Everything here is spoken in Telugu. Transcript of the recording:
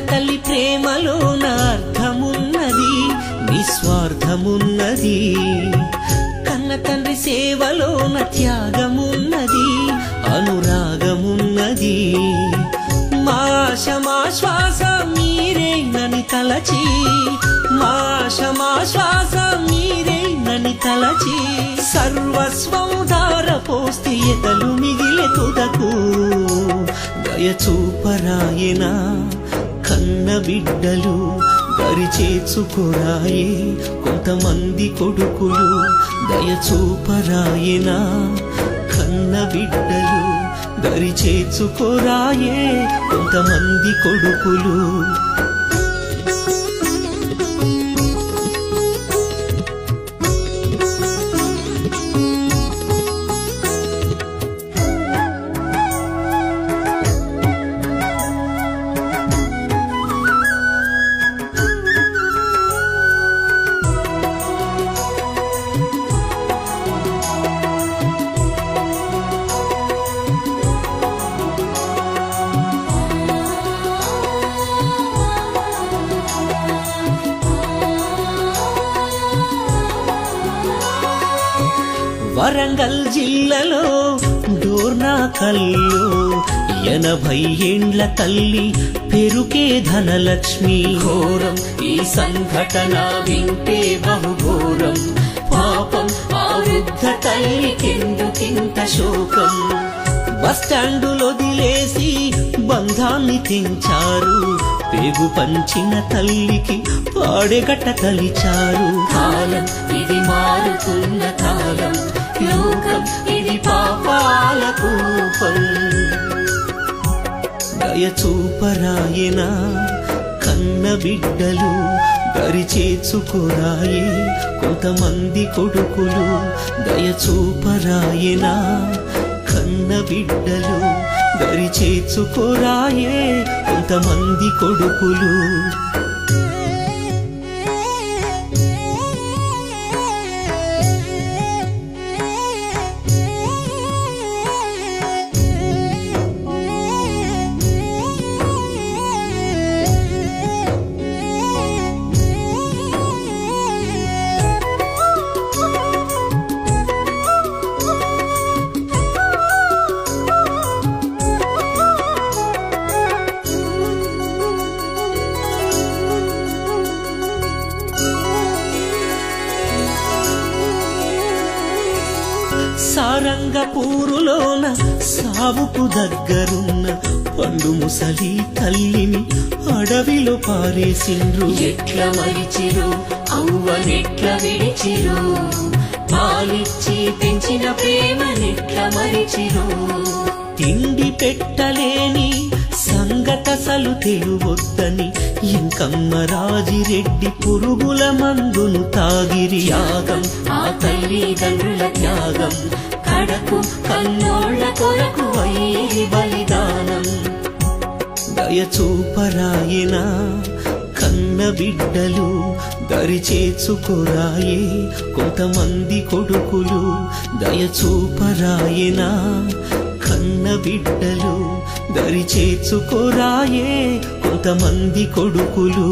తల్లి ప్రేమలోన అర్థమున్నది, నిస్వార్థమున్నది. కన్న తండ్రి సేవలోన త్యాగమున్నది, అనురాగమున్నది. మా ఆశ మా శ్వాస మీరేనని తలచి, మా ఆశ మా శ్వాస మీరేనని తలచి, సర్వస్వం ధారపోస్తే ఎదలు మిగిలే తుదకు. దయచూపరాయనా కన్న బిడ్డలు, దరిచేర్చుకోరాయే కొంతమంది కొడుకులు. దయచూపరాయనా కన్న బిడ్డలు, దరిచేర్చుకోరాయే కొంతమంది కొడుకులు. వరంగల్ జిల్లాలో డోర్నాకల్లో 80 ఏండ్ల తల్లి పెరుకే ధనలక్ష్మి. ఘోరం ఈ సంఘటన వింటే బహుఘోరం, పాపం ఆ వృద్ధ తల్లికెందుకింత శోకం. బస్టాండులో వదిలేసి బంధాన్ని తెంచారు, పేగు పంచిన తల్లికి పాడెగట్ట తలిచారు. కాలం ఇది మారుతున్న కాలం, లోకం ఇది పాపాల కూపం. దయచూపరాయనా కన్న బిడ్డలు, దరిచేర్చుకోరాయే కొంతమంది కొడుకులు. దయచూపరాయనా కన్న బిడ్డలు, దరిచేర్చుకోరాయే కొంతమంది కొడుకులు. సారంగపూరులోన సావుకు దగ్గరున్న పండు ముసలి తల్లిని అడవిలో పారేసిండ్రు. ఎట్ల మరిచిరు అవ్వనెట్ల విడిచిరు, పాలిచ్చి పెంచిన ప్రేమనెట్ల మరిచిరు. తిండి పెట్టలేని సంగతసలు తెలువొద్దని ఇంకమ్మ రాజిరెడ్డి పురుగుల మందును తాగిరి. త్యాగం ఆ తల్లిదండ్రుల త్యాగం, కడకు కన్నోళ్ళ కొరకు అయ్యి బలిదానం. దయచూపరాయనా కన్న బిడ్డలు, దరిచేర్చుకోరాయే కొంతమంది కొడుకులు. దయచూపరాయనా కన్న బిడ్డలు, దరిచేర్చుకోరాయే కొంతమంది కొడుకులు.